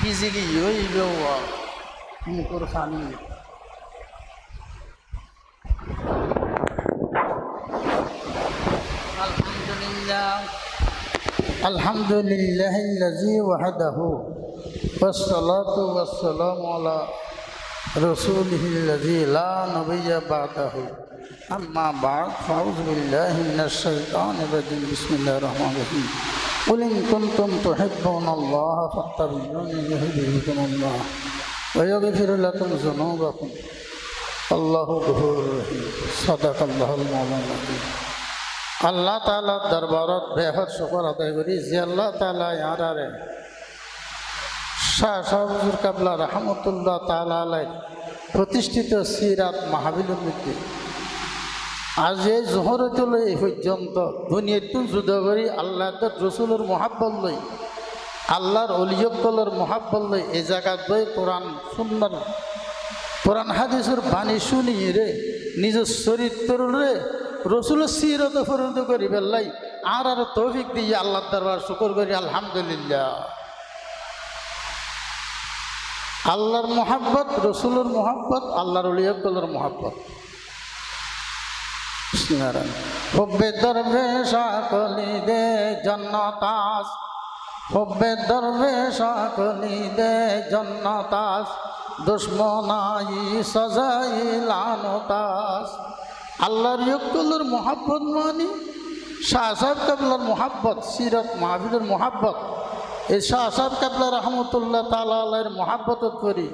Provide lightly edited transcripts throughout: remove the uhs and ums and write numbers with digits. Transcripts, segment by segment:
Gizigi yoi bewa mukur khani. Alhamdulillahillazi wahdahu wassalatu wassalamu ala rasulihillazi la nabiyya ba'dahu. Amma ba'd, fa'udzu billahi minasy syaithanir rajim. Bismillahirrahmanirrahim. Qul in kuntum tuhibbunallaha fattabi'uni yuhibbukumullah wa yaghfir lakum dzunubakum. Allahu ghafurur rahim. Sadaqallahul mawlana azim. আল্লাহ তাআলার দরবারত বেহদ শুকর আদায় করি যে আল্লাহ তাআলা ইয়ারারে শাহ হুজুর কাবলা রাহমাতুল্লাহ তাআলা আলাইহি প্রতিষ্ঠিত সিরাত মাহফিলের মধ্যে আজ এই জোহরতুল এই পর্যন্ত দুনিয়াতে যুদ্ধ করি আল্লাহর রাসূলের মহব্বত লই আল্লাহর ওলিয়কলের মহব্বত লই এই জায়গাত বই কোরআন সুন্নাহ কোরআন হাদিসের বাণী শুনি রে নিজের চরিত্র রে রসুলের সিরত পরিণত করি বেল্লাই আর তৌফিক দিয়ে আল্লাহর দরবার শুকর করি আলহামদুলিল্লাহ। আল্লাহর মোহাব্বত, রসুলের মোহাব্বত, আল্লাহর ওলিয়কলের মোহাব্বত। হুব্বে দরবেশ কলি দে জন্নতাস, হুব্বে দরবেশ কলি দে জন্নতাস, দুশ্মনাই সজাই লানতাস। আল্লাহর ইয়কুলের মোহাব্বত মানি শাহ সাহেব কাবলার মোহাব্বত, সিরত মাহফিলের মোহাব্বত। এই শাহ সাহেব কাবলা রহমতুল্লাহ তাআলা আলাইহির মোহাব্বত করি,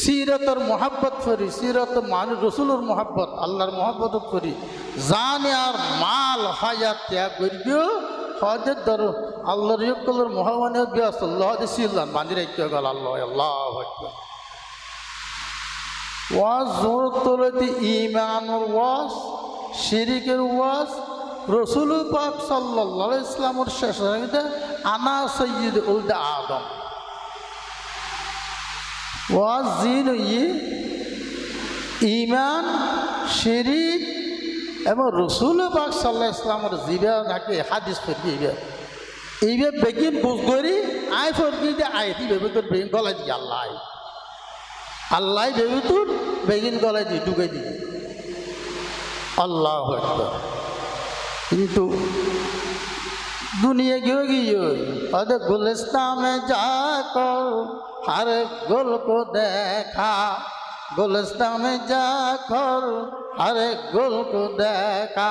সিরতের মোহাব্বত করি, সিরত মানি রসুলের মোহাব্বত, আল্লাহর মোহাব্বত করি। জানে আর মাল হায়াত ত্যাগ করিও হজের ধর আল্লাহর ইয়কুলের মোহাবানে ব্যস্ত আল্লাহ দিছিলাম বাঁধি রাখতে গেল আল্লাহ আল্লাহু আকবার। ওয়াজ জোর তোলতে ইমানের ওয়াজ, শিরিকের ওয়াজ, রসুল পাক সাল্লাল্লাহু আলাইহি ইসলামের শেষ রাতে আনা সৈয়দ উলদ আদম ওয়াজ জিন ইমান, শিরিক এবং রসুল পাক সাল্লাল্লাহু আলাইহি ইসলামের জিবা নাকি হাদিস পড়ি এইভাবে বেগিন বুঝ করি আয় ফরকি দে আয় দিবে তোর বেগিন গলায় দিয়ে আল্লাহ আল্লাহ ভেবে তোর বেগিন গলায় দিয়ে ঢুকে দিবে আল্লাহু আকবার। কিন্তু দুনিয়া গিয়ে গিয়ে अरे गुलिस्तान में जाकर हर गुल को देखा, गुलिस्तान में जाकर हर गुल को देखा,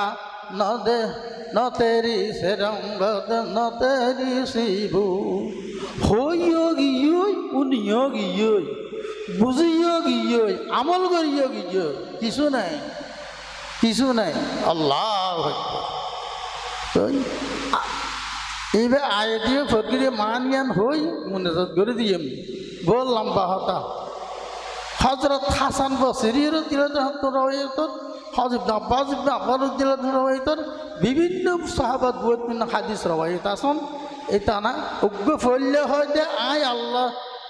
न तेरी से रंगत न तेरी सी बू हो योगी उन योगी বুঝিও গিয়ে আমল করিও গিয়ে কিছু নাই, কিছু নাই। আল্লাহ এইবার আয় দিয়ে ফকিরে মান জ্ঞান হই মনে করে দিয়ে বললাম বাহতা হজরত হাসান বসরির হজরত আব্বাস ইবনে আব্বাস রাদিয়াল্লাহু বিভিন্ন সাহাবাত বিভিন্ন হাদিস রওয়ায়াত আছেন। এটা না উগ্র ফললে হয় যে আয় আল্লাহ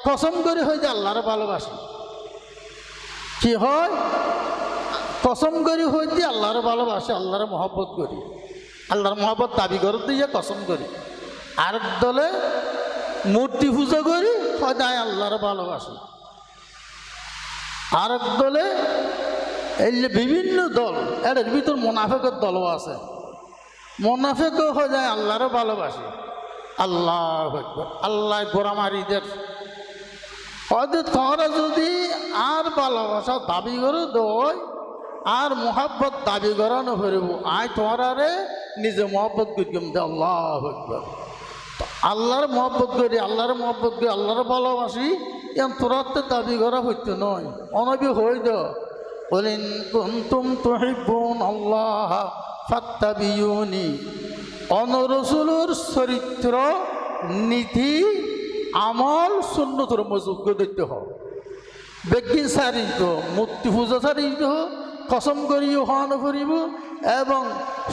কসম করে হয় যে আল্লাহর ভালোবাসি, কি হয় কসম করি হয় যে আল্লাহর ভালোবাসে, আল্লাহর মহব্বত করি, আল্লাহর মহব্বত দাবি করে দিয়ে কসম করি। আর দলে মূর্তি পূজা করি হয় যায় আল্লাহর ভালোবাসি। আর দলে এই বিভিন্ন দল এর ভিতর মুনাফিকের দলও আছে, মুনাফিকও হয় যায় আল্লাহর ভালোবাসি। আল্লাহু আকবার। আল্লাহ গোরামারিদের হয়তো তোমরা যদি আর ভালোবাসা দাবি করে দই আর মোহাব্বত দাবি করানো ফেরব আয় তোমরা রে নিজে মোহাব্বত করিম দে আল্লাহু আকবার। আল্লাহর মোহাব্বত করি, আল্লাহর মোহাব্বত করি, আল্লাহর ভালোবাসি এম তোরা তো দাবি করা হইতো নয় অনবি হই দ বলেন কুনতুম তুহিব্বুনাল্লাহ ফাত্তাবিউনি। অন রাসূলের চরিত্র নীতি আমল সুন্নতর মজুগ দিতে হবে। বেগিন সারিত মূর্তি পূজা সারিত কসম করিও হওয়ানো করিব এবং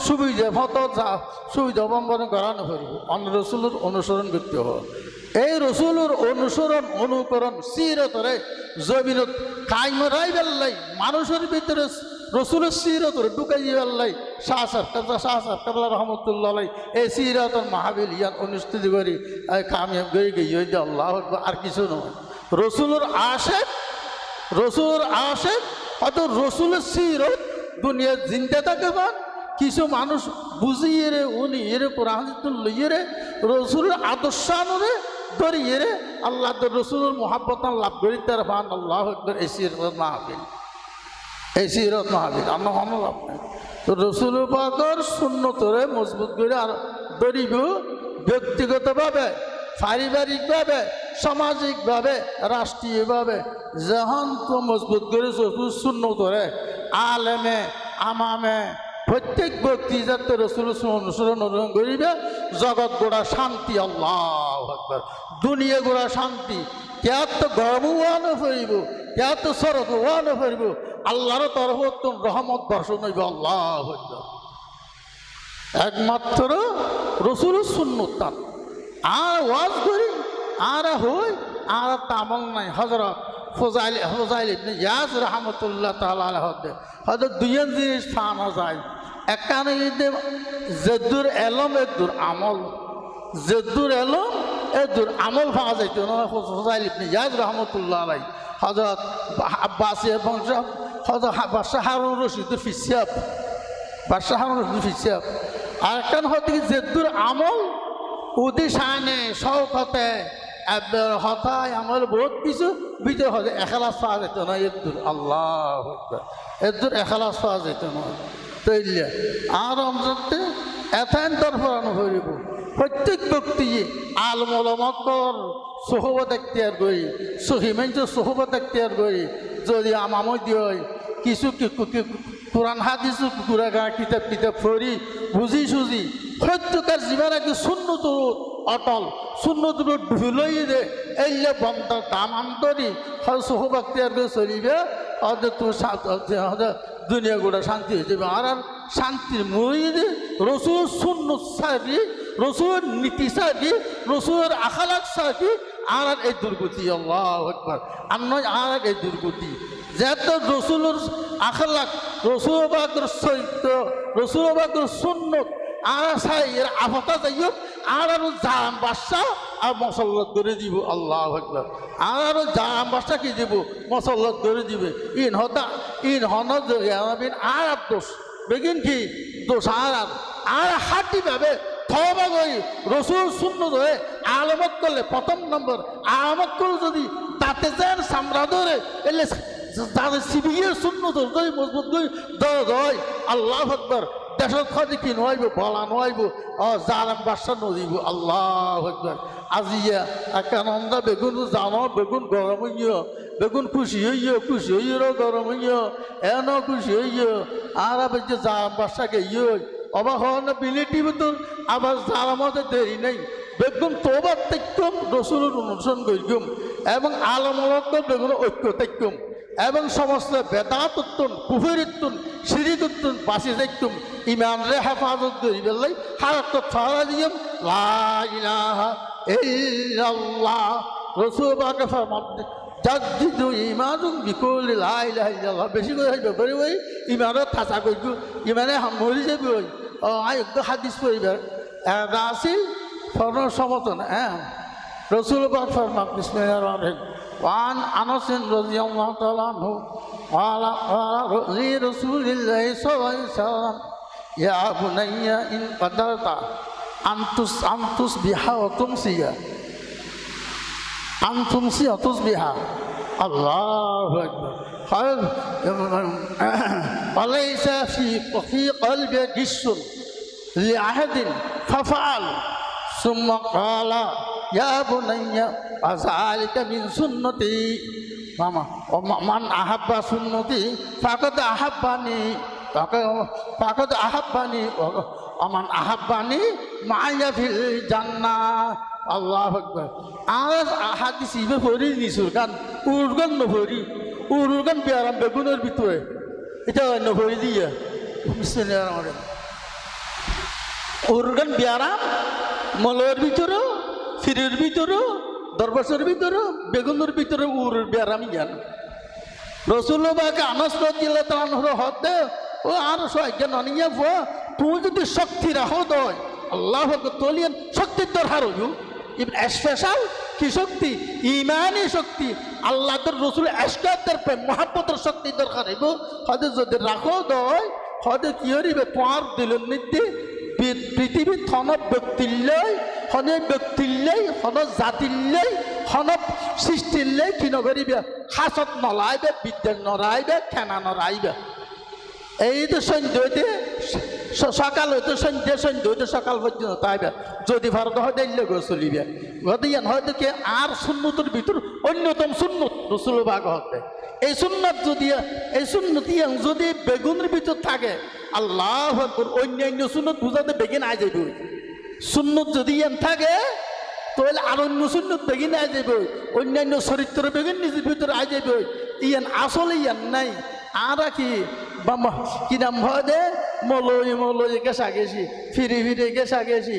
সুবিধা ফত সুবিধা অবলম্বন করানো করিব। অন্য রসুলের অনুসরণ করতে হবে। এই রসুলের অনুসরণ অনুকরণ সিরতরে জমিনত কায়েম রাইবেলাই মানুষের ভিতরে রসুলের সিরতরে ঢুকাই আল্লাহ শাহ সাহেব রহমতুল্লাহ এই সিরতর মাহাবিল ইয়ান অনুষ্ঠিত করি কামিয়াব করে গিয়ে আল্লাহ আর কিছু নয় রসুলের আশেক হয়তো রসুলের সিরত দুনিয়ার জিন্দা থাকে বা কিছু মানুষ বুঝিয়ে রে উনি এরে কোরআন লইয়ে রে রসুলের আদর্শানুরে ধরিয়ে রে আল্লাহ রসুলের মোহাব্বত লাভ করি তার ভান আল্লাহ এই সিরত মাহাবিল আমরা কোনো লাভ নাই তো রসুল পাকর সুন্নতরে মজবুত করে আর ধরিব ব্যক্তিগতভাবে পারিবারিকভাবে সামাজিকভাবে রাষ্ট্রীয়ভাবে যখন তো মজবুত করে সুন্নতরে আলেমে আমামে প্রত্যেক ব্যক্তি যাতে রসুল অনুসরণ করিবে জগৎ গোড়া শান্তি আল্লাহু আকবার দুনিয়া গোড়া শান্তি কেয়ার তো গর্বওয়ানো ফিরিব কেয়ার তো সরবওয়ানো ফিরিব আল্লাহর তরফ রহমত বর্ষণ হইব আল্লাহু আকবার একমাত্র রসুলের সুন্নত আর ওয়াজ করি আর হই আর তামল নাই হজরত ফজাইল ইবনে ইয়াস রহমতুল্লাহ তাআলা আলাইহি হয়তো দুইজন জিনিস পাওয়া যায় একখানে জেদ্দুর এলম এদুর আমল জেদ্দুর এলম এদুর আমল পাওয়া যাইত ফজাইল ইবনে ইয়াস রহমতুল্লাহ আলাইহি হজরত আব্বাসিয়া বংশ হজরত বাদশাহ হারুন রশিদের ফিসাব বাদশাহ হারুন রশিদের ফিসাব আর একখান হয়তো জেদ্দুর আমল উদিশানে শৌকতে হতায় আমার বহুত কিছু ভিতরে হতে এখালাস পাওয়া যেত না এদুর আল্লাহ এদুর এখালাস পাওয়া যেত না তৈলে আর অন্ততে এথান তরফরানো হইব প্রত্যেক ব্যক্তি আলমলমকর সোহবত এখতিয়ার করি সহিমেঞ্চ সোহবত এখতিয়ার করি যদি আমাময় দিয়ে কিছু কোরআন হাদিস কুকুরাগা কিতাব পড়ি বুঝি সুঝি সত্যকার জীবন আগে শূন্যত অটল শূন্যত ঢুলই দে এইলে বন্ধ দাম আন্তরি হয় সোহবাক্তিয়ার করে চলিবে হয়তো তোর দুনিয়া গোটা শান্তি হয়ে যাবে আর শান্তির মরিদে রসুল শূন্য সারি রসুলের নীতি সারি রসুলের আখালাক সারি আর এই দুর্গতি আল্লাহু আকবার আর নয় আর এই দুর্গতি যেহেতু রসুলের আখালাক রসুল বাকর চরিত্র রসুল বাকর সুন্নত আর সাই এর আফতা যাইও আর আরো জাম বাদশাহ আর মসল্লত করে দিব আল্লাহু আকবার আর আরো জাম বাদশাহ কি দিব মসল্লত করে দিবে ইন হনদ আর দোষ বেগিন কি দোষ আর হাঁটি ভাবে থবা করি রসুল শূন্য ধরে আলমত করলে প্রথম নম্বর আলমত করলে যদি তাতে যান সামরা ধরে এলে তাদের সিবিএর শূন্য ধরে মজবুত করে ধরে আল্লাহ আকবার দেশত খাদি কি নইব বলা নইব জালাম বাসা নদীব আল্লাহ আকবার আজিয়া একানন্দ বেগুন জানো বেগুন গরম হইয় বেগুন খুশি হইয় গরম হইয় এন খুশি হইয় আর আবার যে জালাম বাসাকে অবাক হওয়ার না বিলিটি তো আবার জালামতে দেরি নেই বেগুন তোবার তেকুম রসুলের অনুসরণ করিকুম এবং আলমলক বেগুন ঐক্য তেকুম এবং সমস্ত বেদাতুন কুফরিতুন শিরিকুতুন বাসি দেখতুম ইমান রে হেফাজত করি বেলাই হারাত ফারা দিম লা ইলাহা ইল্লাল্লাহ রসুল পাকে ফরমান জাদ্দিদু ইমানুম বিকুল লা ইলাহা ইল্লাল্লাহ বেশি করে হইবে বলি ওই ইমানত থাকা কইগু ইমানে মরি যাবে ওই আই একদম হাদিস পড়িবে রাসিল ফরমান সমতন রসুল পাক ফরমান বিসমিল্লাহির রহমানির রহিম وعن أنس رضي الله تعالى عنه قال لرسول الله صلى الله عليه وسلم يا بني إن قدرت أن تصبح وتصبح الله أكبر وليس في قلبك غش لأحد ففعل ثم قال يا بني وذلك من سنتي ومن أحب سنتي فقد أحبني ومن أحبني معي في الجنة الله أكبر আর হাদিস ইবে পড়ি নিছুর কান উরগান নভরি উরগান বিয়ারাম বেগুনের ভিতরে এটা নভরি দিয়া বিসমিল্লাহির রহমানির রহিম উরগান বিয়ারাম মলের ভিতরে ফিরের ভিতরে দরবাসের ভিতরে বেগুনের ভিতরে উর বেড়ামি জান রসুলবাকে আনাস রাদিয়াল্লাহু তাআলা আনহু হতে ও আর সহায়কে ননিয়া ফো তুই যদি শক্তি রাখো দয় আল্লাহ তলিয়ান শক্তির দরকার হইব স্পেশাল কি শক্তি ইমানি শক্তি আল্লাহ রসুল এসকাতের প্রেম মহাব্বতের শক্তি দরকার হইব হয়তো যদি রাখো দয় হয়তো কি হইবে তোমার দিলের নিতে পৃথিবীর থন ব্যক্তিল্লাই হনে ব্যক্তিল্লাই হন জাতিল্লাই হন সৃষ্টিল্লাই কি নকরিবে হাসত নলাইবে বিদ্যা নরাইবে খেনা নরাইবে এই তো সন্ধ্যা হইতে সকাল হইতে সন্ধ্যা হইতে সকাল পর্যন্ত তাইবে যদি ভারত হয় দিল্লে গো চলিবে গদিয়ান হয়তো কে আর সুন্নতের ভিতর অন্যতম সুন্নত রসুল বাগ হবে এই সুন্নত যদি বেগুনের ভিতর থাকে আল্লাহ অন্যান্য সুন্নত বুঝাতে বেগিন আই যাবে সুন্নত যদি ইয়ান থাকে তাহলে আর অন্য সুন্নত বেগিন আই যাবে অন্যান্য চরিত্র বেগিন নিজের ভিতরে আই যাবে ইয়ান আসলে ইয়ান নাই আর কি নাম হয় দে মলই গেছা গেছি ফিরে গেছা গেছি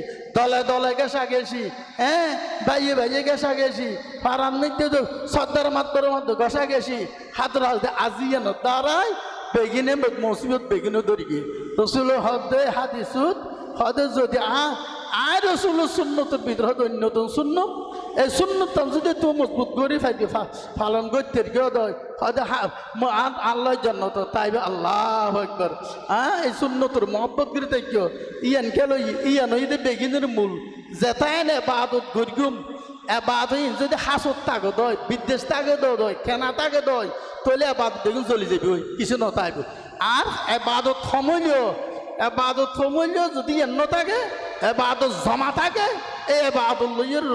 দলে গেছা গেছি হ্যাঁ বাইয়ে গেছা গেছি পাড়ার মধ্যে তো সর্দার মাত্র গেছা গেছি হাতের হাতে আজিয়ান তারাই বেগিনে মসিবত বেগিনে ধরি গিয়ে রসুল হদে হাদিসুত হদে যদি আর রসুল সুন্নতের ভিতরে অন্যতম শূন্য এই শূন্যতম যদি তুই মজবুত করে ফাইবি পালন করতে হয়তো আল্লাহ জন্নত তাইবে আল্লাহ একবার এই শূন্যতর মহব্বত করে তাই কেউ ইয়ান কেন ইয়ান হইতে বেগিনের মূল যেতাই নে বাদত গরিগুম এবাদ যদি হাসত তাকে দয় বিদ্বেষ তাকে দয় কেনা তাকে দয় তৈলে এবাদ বেগুন চলে যাবি ওই কিছু নতাইব আর এবাদত সময় যদি এন্ন থাকে এবাদত জমা থাকে এই এবাদত লইয়ের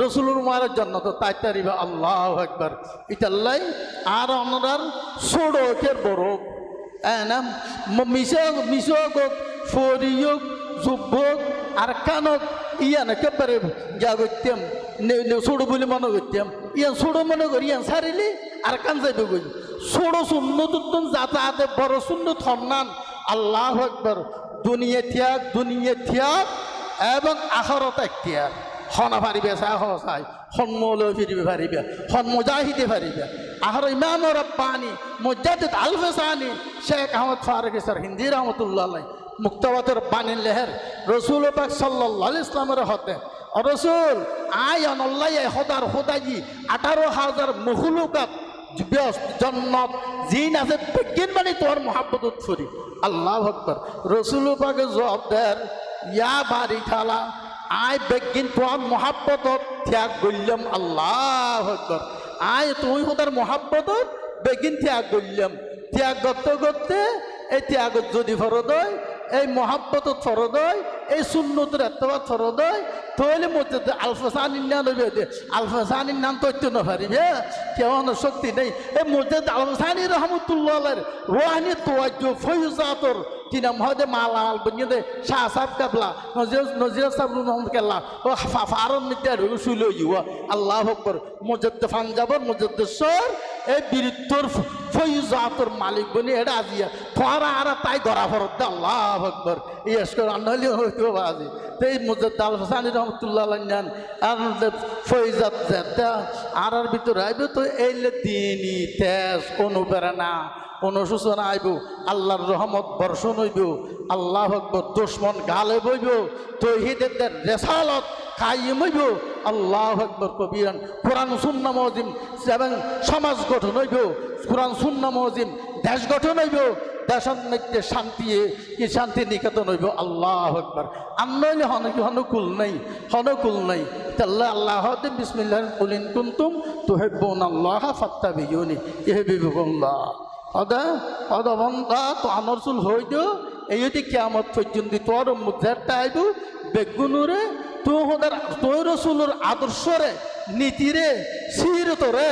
রসুলের মারের জন্য তো তাই তারিবা আল্লাহ একবার ইতাল্লাই আর আপনার ষোড়কের বরফ না মিশক ফরিয়ক যুবক আর কানক ইয়ান একেবারে যা করতাম ছোট বলে মনে করতাম ইয়ান ছোট মনে করি ইয়ান সারিলি আর কান যাইবে গই ছোট শূন্য তুত্তন যাতায়াতে বড় শূন্য থন্নান আল্লাহ একবার দুনিয়া ত্যাগ এবং আখরত ত্যাগ হনা পারিবে সাহসাই হন্মল ফিরিবে পারিবে হন মুজাহিদে পারিবে আহর ইমাম রব্বানি মুজাদ্দিদ আল-ফাসানি শেখ আহমদ ফারুক স্যার হিন্দি রহমতুল্লাহ মুক্তাবাতের বাণী লেহের রসুল পাক সাল্লাল্লাহু আলাইহি ইসলামের হতে রসুল আয় অনল্লাই হদার হোদাজি 18,000 মখলুকাত জন্নত জিন আছে বেগিন মানে তোর মোহাব্বত ফুরি আল্লাহ আকবার রসুল পাকে জবাব দেন ইয়া বাড়ি থালা আয় বেগিন তোর মোহাব্বত ত্যাগ করলাম আল্লাহ আকবার আয় তুই হোদার মোহাব্বত বেগিন ত্যাগ করলাম ত্যাগ করতে এই ত্যাগত যদি ফরদ হয় এই মহাব্বত ফরদ হয় এই সুন্নতের এতবার ফরদ হয় তাহলে মধ্যে আলফাসানির নাম লইবে আলফাসানির নাম তৈত্য না পারিবে কেমন শক্তি নেই এই মধ্যে আলফাসানি রহমতুল্লাহ রোহানি তোয়াজ্য ফৈজাতর কি নাম হয় মালা মাল বনিয়ে শাহ সাহেব কাবলা নজির সাহেব মোহাম্মদ কেল্লা ও ফারন মিত্র শুইল ইউয়া আল্লাহ আকবর মজদ্দ ফাঞ্জাবর মজদ্দেশ্বর এই বীরত্বর ফৈজাতর মালিক বনি এটা আজিয়া তোরা আর তাই ধরা ফরত দে আল্লাহ আকবর ইয়েস করে আনহলি হইতে বাজি এই মজদ্দ আলফাসানি রহমতুল্লাহ জান আর ফৈজাত যেটা আর ভিতরে আইবে তো এইলে দিনই তেজ অনুপ্রেরণা অনুশোচনা আইব আল্লাহর রহমত বর্ষণ হইব আল্লাহ আকবর দুশ্মন গালে বইব তৌহিদের রেসালত কায়েম হইব আল্লাহ আকবর কবিরান কোরআন সুন্নাহ মজিম এবং সমাজ গঠন হইব কোরআন সুন্নাহ মজিম দেশ গঠন হইব দেশের মধ্যে শান্তি নিকেতন হইব আল্লাহ আকবর আন্নইলে হনুকুল নাই তাহলে আল্লাহ বিসমিল্লাহ কুলিন কুনতুম তুহিব্বুনাল্লাহ ফাত্তাবিউনি ইউহিব্বুকুমুল্লাহ অদা বন্ধা তো আমার চুল হই দিও এই যদি কিয়ামত পর্যন্ত তোর মুদ্রাটা আইব বেগুনুরে তোর রসুলের আদর্শরে নীতিরে সিরতরে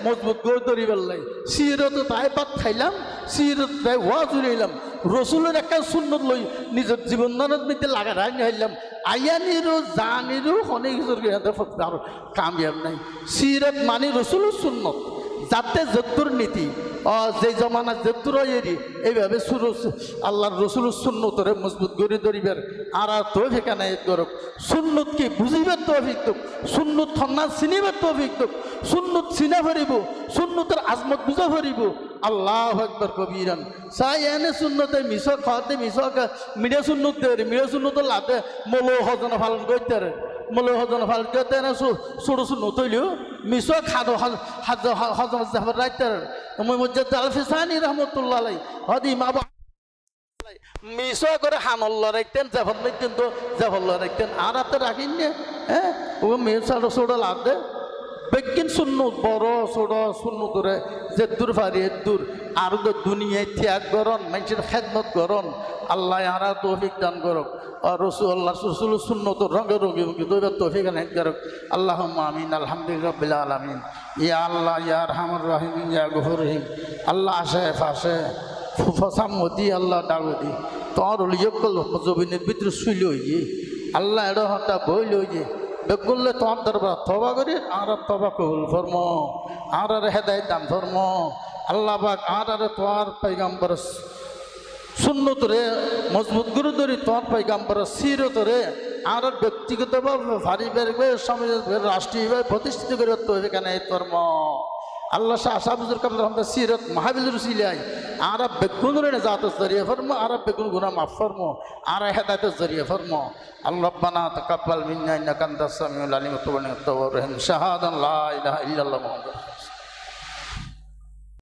মজবুত করে ধরি পেলাই সিরত তাই বাদ খাইলাম সিরত তাই হওয়া জুড়াইলাম রসুলের একটা সুন্নত লই নিজের জীবনের মধ্যে লাগা রাখি হইলাম আয়ানিরও জানিরও অনেক কিছুর আরো কামিয়াব নাই সিরত মানে রসুলের সুন্নত যাতে যদ্দুর নীতি যে জমানা যদ্দুর এরি এইভাবে আল্লাহর রসুল সুন্নতরে মজবুত করে ধরিবার আর তৌফিক এনায়েত করুক। সুন্নত কি বুঝিবার তৌফিক দুক, সুন্নত থন্না চিনিবার তৌফিক দুক, সুন্নত চিনা ভরিব, সুন্নতের আজমত বুঝা ভরিব। আল্লাহু আকবার কবিরান। চাই এনে সুন্নতে মিশ খাওয়াতে মিশ মিডিয়া সুন্নত দেয়, মিডিয়া সুন্নত লাতে মৌল হজন পালন করতে মৌল হজন পালন করতে না ছোট সুন্নত হইলেও মিশ খাদ হজন যাবার রাখতে মসজিদ আলফিসানি রহমতুল্লাহ আলাই হদি মা মিশ করে হানল্লা রাখতেন জাফর কিন্তু জাফল্লা রাখতেন আর হাতে রাখিন নে। হ্যাঁ ও মেয়ে ছোটো ছোটো লাভ দে বেগিন সুন্নত বড় ছোট সুন্নত ধরে যে দূর ফারি দূর আর দুনিয়ায় ত্যাগ করন মানুষের খেদমত করন। আল্লাহ আরা তৌফিক দান করক আর রসুল আল্লাহ রসুল সুন্নত রঙে রঙে দৈবার তৌফিক আনায়ত করক। আল্লাহুম্মা আমিন। আলহামদুলিল্লাহ রাব্বিল আলামিন। ইয়া আল্লাহ ইয়া আরহামুর রাহিমিন ইয়া গফুর রহিম। আল্লাহ আসে ফাঁসে ফসামতি আল্লাহ ডাগদি তোর লিয়কল জবিনের ভিতরে শুইল হইয়ে আল্লাহ এড় হতা বইল হইয়ে বেগুল্লে তোমার দরবার তবা করি আর তবা কবুল ফরম আর হেদায়ত দান ফরম। আল্লাহ পাক আর তোমার পয়গম্বর সুন্নতরে মজবুত করে ধরি তোমার পয়গম্বর সিরতরে আর ব্যক্তিগতভাবে পারিবারিকভাবে সমাজভাবে রাষ্ট্রীয়ভাবে প্রতিষ্ঠিত করে তৈরি কেন এই কর্ম। আল্লাহ শাহ সাহাবুজুর কাবলার হামদা সিরত মাহাবিলুর সিলাই আর বেগুনের জাতের জরিয়ে ফরমো আর বেগুন গুনাহ মাফ ফরমো আর হেদায়েতের জরিয়ে ফরমো। আল্লাহ রব্বানা তাকাব্বাল মিন্না ইন্নাকা আনতাস সামিউল আলিম ওয়া তুব আলাইনা ওয়া তুব রহিম। শাহাদান লা ইলাহা ইল্লাল্লাহ মুহাম্মাদুর